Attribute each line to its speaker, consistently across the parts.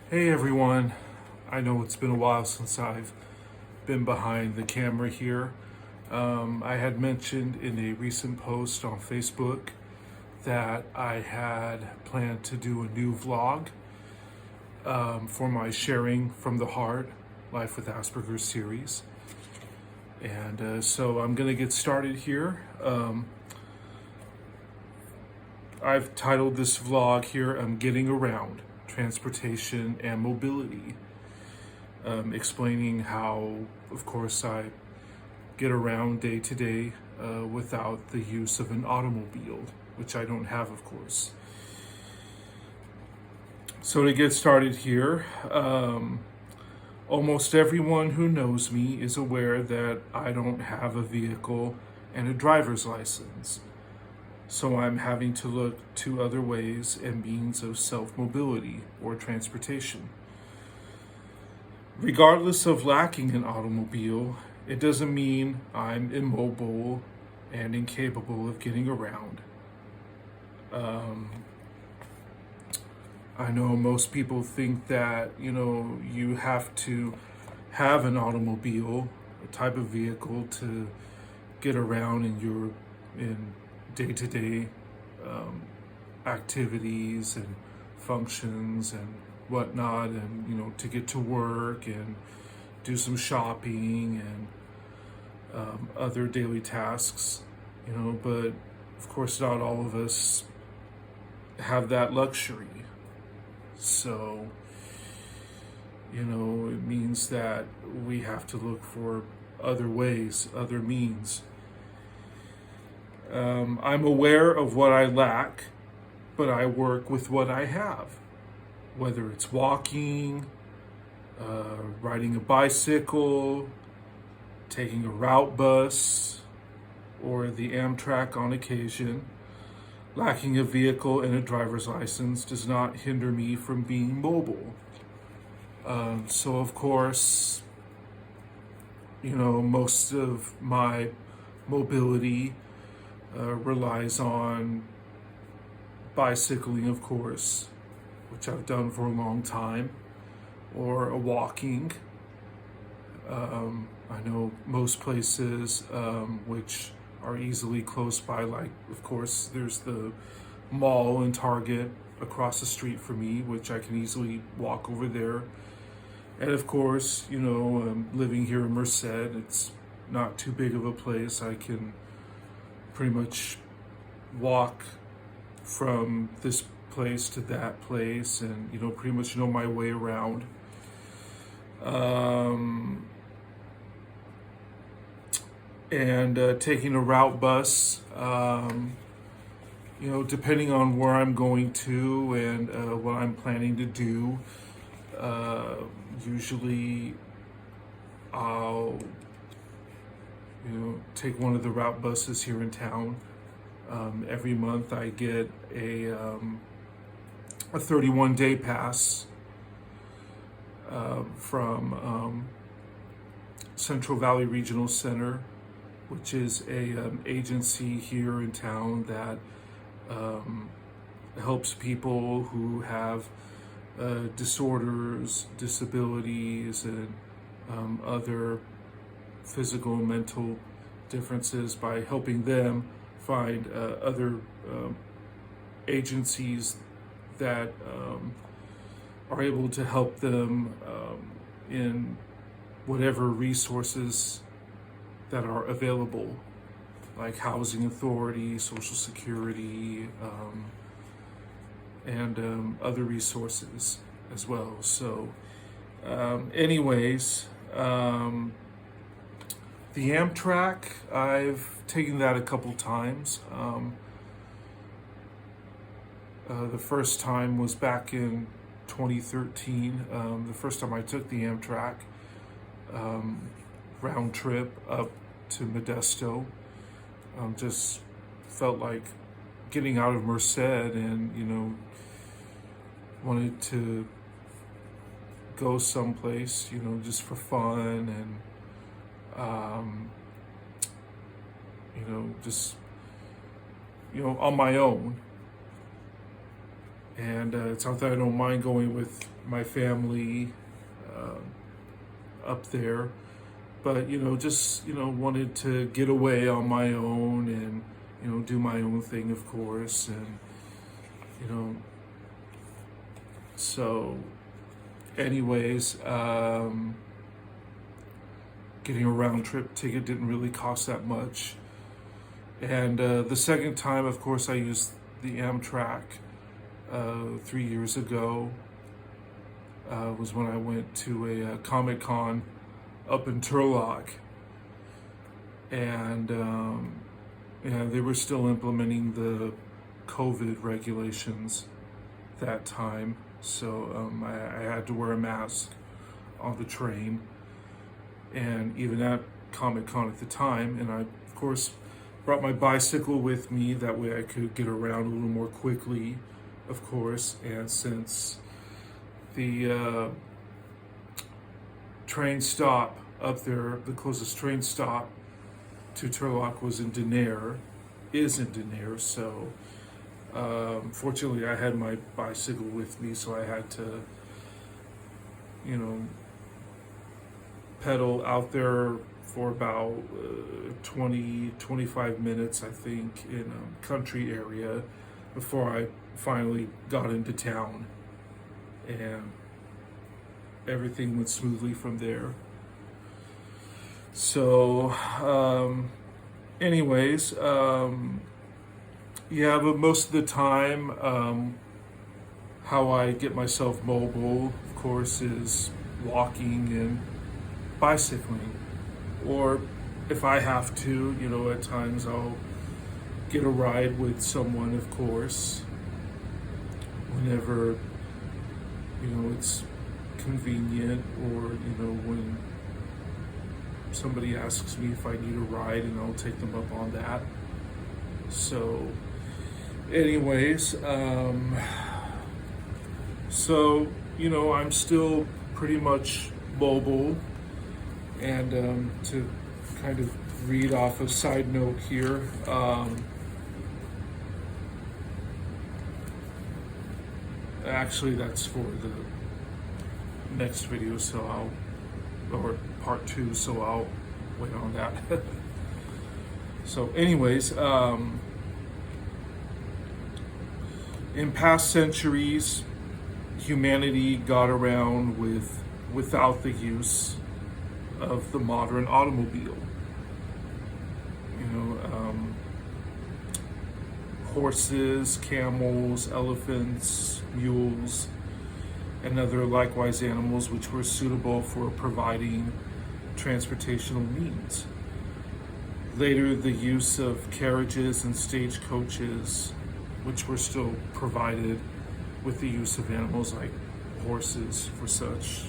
Speaker 1: Hey everyone, I know it's been a while since I've been behind the camera here. I had mentioned in a recent post on Facebook that I had planned to do a new vlog for my Sharing from the Heart Life with Asperger series. And so I'm going to get started here. I've titled this vlog here, I'm Getting Around Transportation and Mobility. Explaining how, of course, I get around day to day without the use of an automobile, which I don't have, of course. So to get started here, almost everyone who knows me is aware that I don't have a vehicle and a driver's license. So I'm having to look to other ways and means of self-mobility or transportation. Regardless of lacking an automobile, it doesn't mean I'm immobile and incapable of getting around. I know most people think that, you have to have an automobile, a type of vehicle to get around in day-to-day activities and functions and whatnot, and to get to work and do some shopping and other daily tasks, but of course not all of us have that luxury. So it means that we have to look for other ways, other means. I'm aware of what I lack, but I work with what I have. Whether it's walking, riding a bicycle, taking a route bus, or the Amtrak on occasion, lacking a vehicle and a driver's license does not hinder me from being mobile. So of course, most of my mobility relies on bicycling, of course, which I've done for a long time, or a walking. I know most places which are easily close by, like, of course, there's the mall and Target across the street from me, which I can easily walk over there. And of course, living here in Merced, it's not too big of a place. I can pretty much walk from this place to that place and pretty much know my way around. And taking a route bus, depending on where I'm going to and what I'm planning to do, usually I'll take one of the route buses here in town. Every month I get a 31-day pass from Central Valley Regional Center, which is a agency here in town that helps people who have disorders, disabilities, and other physical and mental differences by helping them find other agencies that are able to help them in whatever resources that are available, like housing authority, social security, and other resources as well. So anyways, the Amtrak, I've taken that a couple times. The first time was back in 2013. The first time I took the Amtrak round trip up to Modesto. Just felt like getting out of Merced and, wanted to go someplace, just for fun and, just, on my own. And it's not that I don't mind going with my family up there, but just wanted to get away on my own and do my own thing, of course, and you know so anyways, getting a round trip ticket didn't really cost that much. And the second time, of course, I used the Amtrak 3 years ago. Was when I went to a Comic-Con up in Turlock. And they were still implementing the COVID regulations that time. So I had to wear a mask on the train. And even at Comic-Con at the time, and I, of course, brought my bicycle with me. That way I could get around a little more quickly, of course. And since the train stop up there, the closest train stop to Turlock is in Denair, so fortunately I had my bicycle with me, so I had to, pedal out there for about 20-25 minutes, I think, in a country area before I finally got into town, and everything went smoothly from there. So anyways, yeah, but most of the time, how I get myself mobile, of course, is walking and bicycling. Or if I have to, at times I'll get a ride with someone, of course, whenever, it's convenient, or, when somebody asks me if I need a ride, and I'll take them up on that. So anyways, I'm still pretty much mobile. And to kind of read off a side note here, actually that's for the next video, or part 2, so I'll wait on that. So anyways, in past centuries, humanity got around without the use of the modern automobile. Horses, camels, elephants, mules, and other likewise animals which were suitable for providing transportational means. Later, the use of carriages and stagecoaches, which were still provided with the use of animals like horses for such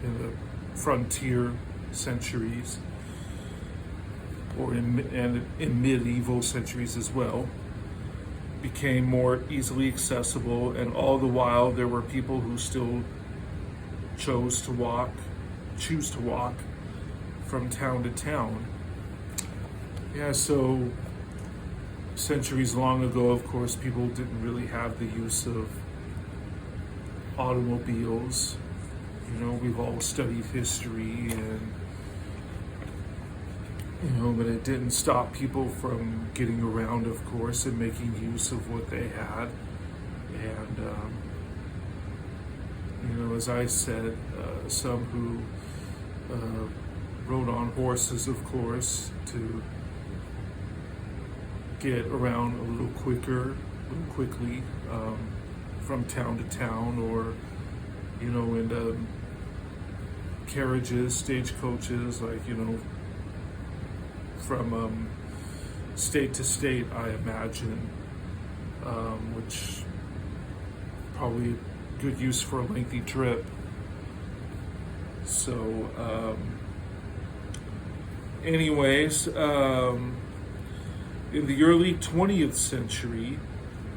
Speaker 1: in the frontier centuries, or in medieval centuries as well, became more easily accessible, and all the while there were people who still choose to walk from town to town. Yeah, so centuries long ago, of course, people didn't really have the use of automobiles. We've all studied history, and but it didn't stop people from getting around, of course, and making use of what they had. And as I said, some who rode on horses, of course, to get around a little quickly from town to town, or in carriages, stagecoaches, like from state to state, I imagine, which probably good use for a lengthy trip. So anyways, in the early 20th century,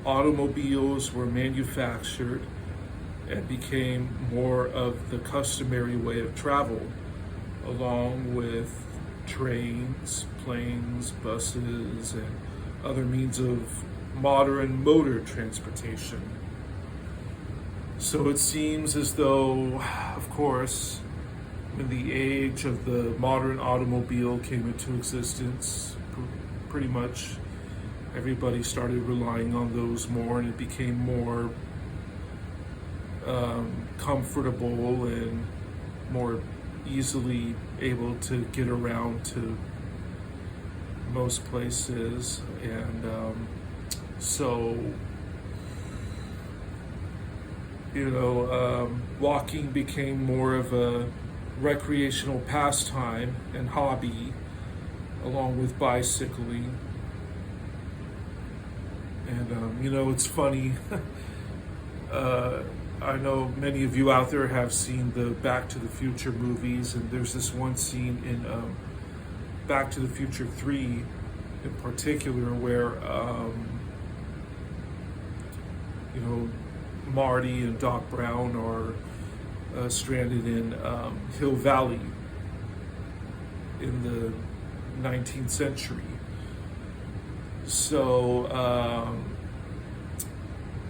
Speaker 1: automobiles were manufactured and became more of the customary way of travel, along with trains, planes, buses, and other means of modern motor transportation. So it seems as though, of course, when the age of the modern automobile came into existence, pretty much everybody started relying on those more, and it became more comfortable and more easily able to get around to most places. And so, walking became more of a recreational pastime and hobby, along with bicycling. And it's funny. I know many of you out there have seen the Back to the Future movies, and there's this one scene in Back to the Future 3 in particular where Marty and Doc Brown are stranded in Hill Valley in the 19th century. So,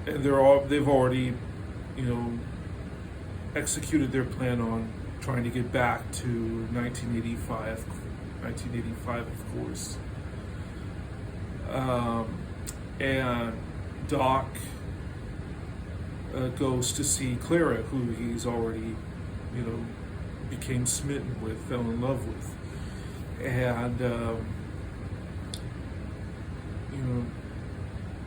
Speaker 1: and they've already, executed their plan on trying to get back to 1985, of course. And Doc goes to see Clara, who he's already, became smitten with, fell in love with. And,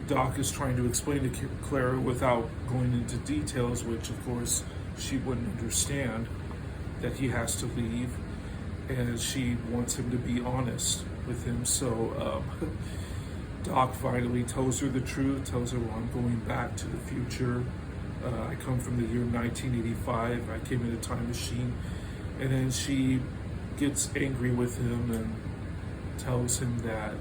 Speaker 1: Doc is trying to explain to Clara without going into details, which of course she wouldn't understand, that he has to leave, and she wants him to be honest with him. So Doc finally tells her the truth, tells her, well, I'm going back to the future. I come from the year 1985. I came in a time machine. And then she gets angry with him and tells him that,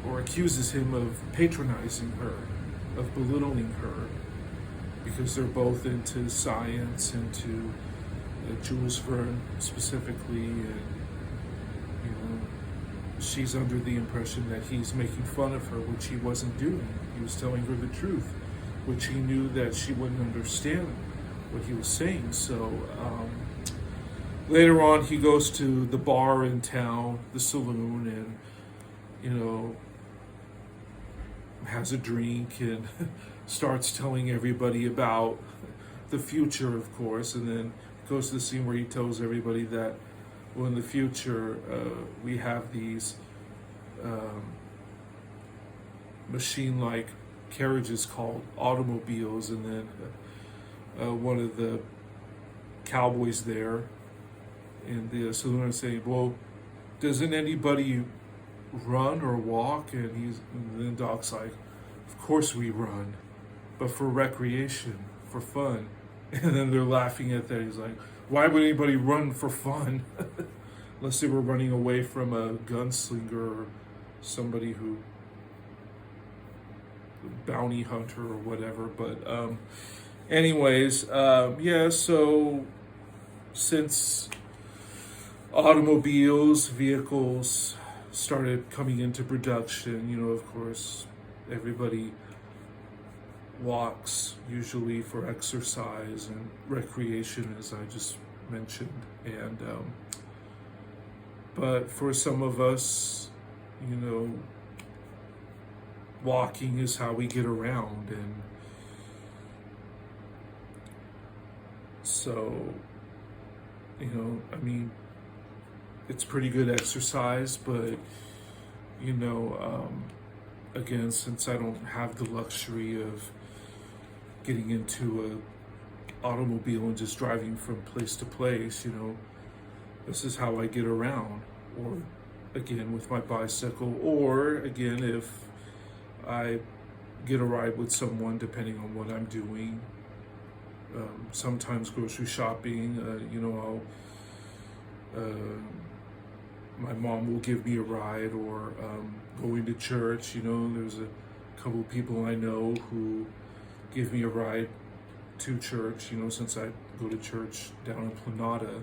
Speaker 1: or accuses him of patronizing her, of belittling her, because they're both into science, into Jules Verne specifically, and she's under the impression that he's making fun of her, which he wasn't doing. He was telling her the truth, which he knew that she wouldn't understand what he was saying. So later on, he goes to the bar in town, the saloon, and has a drink and starts telling everybody about the future, of course, and then goes to the scene where he tells everybody that, well, in the future, we have these machine-like carriages called automobiles, and then one of the cowboys there in the saloon is saying, well, doesn't anybody run or walk? And then Doc's like, of course we run, but for recreation, for fun. And then they're laughing at that. He's like, why would anybody run for fun? Unless they were running away from a gunslinger or somebody who, bounty hunter or whatever. But anyways, so since vehicles started coming into production, of course, everybody walks usually for exercise and recreation, as I just mentioned. And but for some of us, walking is how we get around. And so, it's pretty good exercise, but again, since I don't have the luxury of getting into a automobile and just driving from place to place, this is how I get around. Or again, with my bicycle, or again, if I get a ride with someone, depending on what I'm doing. Sometimes grocery shopping, my mom will give me a ride, or going to church. There's a couple people I know who give me a ride to church, since I go to church down in Planada.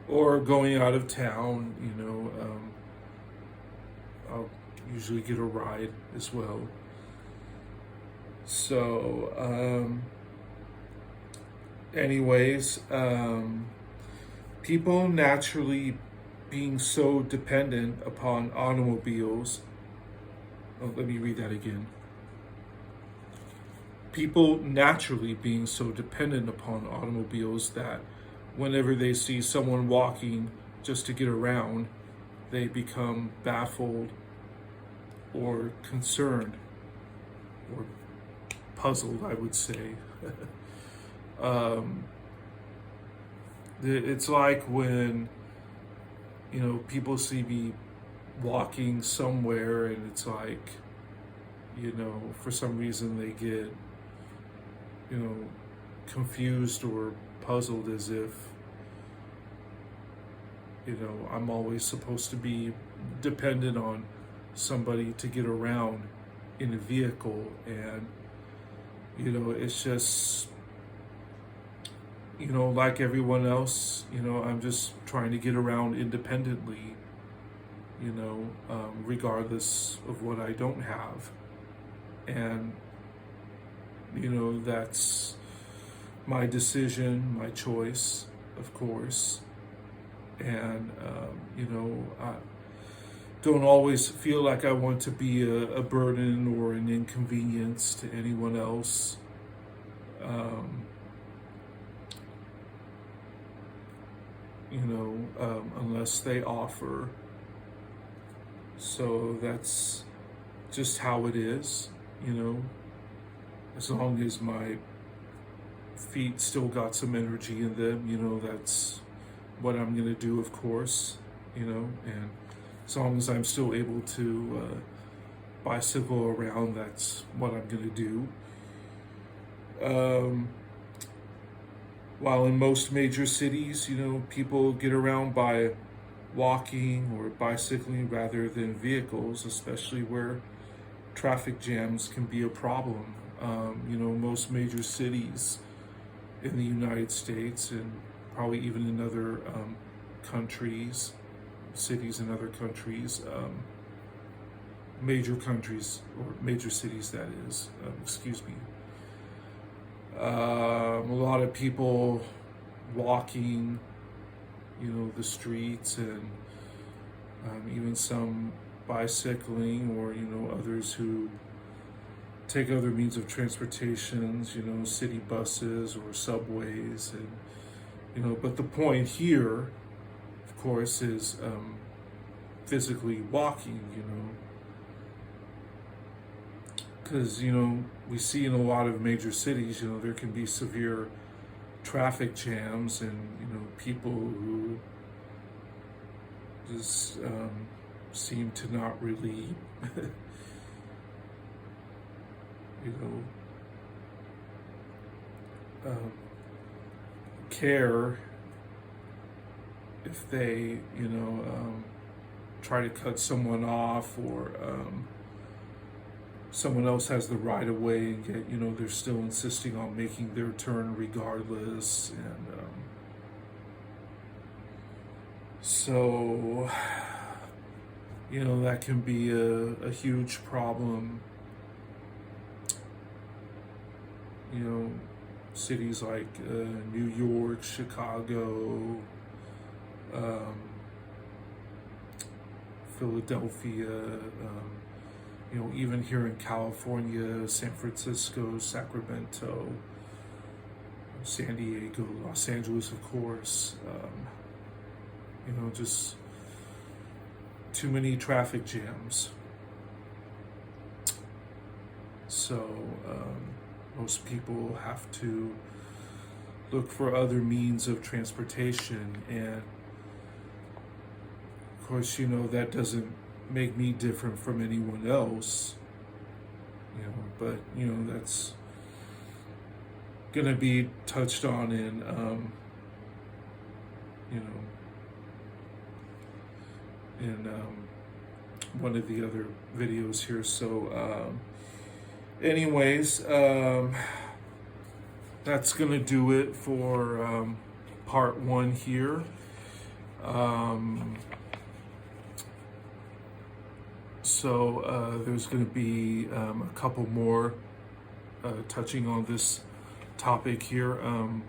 Speaker 1: Or going out of town, I'll usually get a ride as well. So, anyways, people naturally being so dependent upon automobiles. Oh, let me read that again. People naturally being so dependent upon automobiles that whenever they see someone walking just to get around, they become baffled or concerned or puzzled, I would say. um, it's like when, people see me walking somewhere and it's like, for some reason they get, confused or puzzled as if, I'm always supposed to be dependent on somebody to get around in a vehicle. And, it's just, like everyone else, I'm just trying to get around independently, regardless of what I don't have. And, that's my decision, my choice, of course. And, I don't always feel like I want to be a burden or an inconvenience to anyone else. Unless they offer. So that's just how it is, as long as my feet still got some energy in them, that's what I'm going to do, of course, and as long as I'm still able to bicycle around, that's what I'm going to do. While in most major cities, people get around by walking or bicycling rather than vehicles, especially where traffic jams can be a problem. Most major cities in the United States and probably even in other countries, cities in other countries, major countries or major cities, that is, excuse me. A lot of people walking, the streets, and even some bicycling, or others who take other means of transportations, city buses or subways, and but the point here, of course, is physically walking, because we see in a lot of major cities, there can be severe traffic jams, and people who just seem to not really care if they try to cut someone off, or someone else has the right of way, and yet they're still insisting on making their turn regardless. And so that can be a huge problem. Cities like New York, Chicago, Philadelphia, even here in California, San Francisco, Sacramento, San Diego, Los Angeles, of course. Just too many traffic jams. So most people have to look for other means of transportation, and of course, that doesn't make me different from anyone else, but that's gonna be touched on in one of the other videos here. So anyways, that's gonna do it for part one here. So there's going to be a couple more touching on this topic here.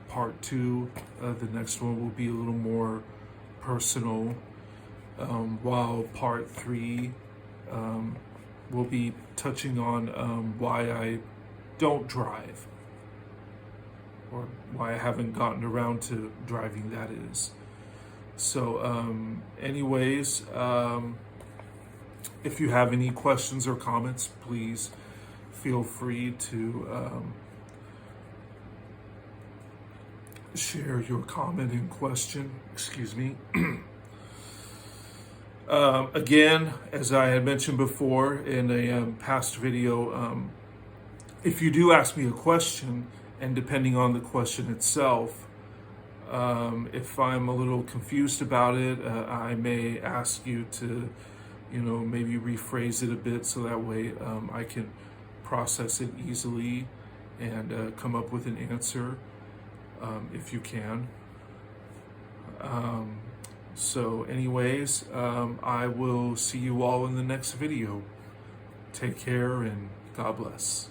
Speaker 1: Part 2, the next one will be a little more personal, while part 3 will be touching on why I don't drive, or why I haven't gotten around to driving, that is. So anyways, if you have any questions or comments, please feel free to share your comment and question. Excuse me. Again, as I had mentioned before in a past video, if you do ask me a question, and depending on the question itself, if I'm a little confused about it, I may ask you to, maybe rephrase it a bit so that way I can process it easily and come up with an answer, if you can. So anyways, I will see you all in the next video. Take care and God bless.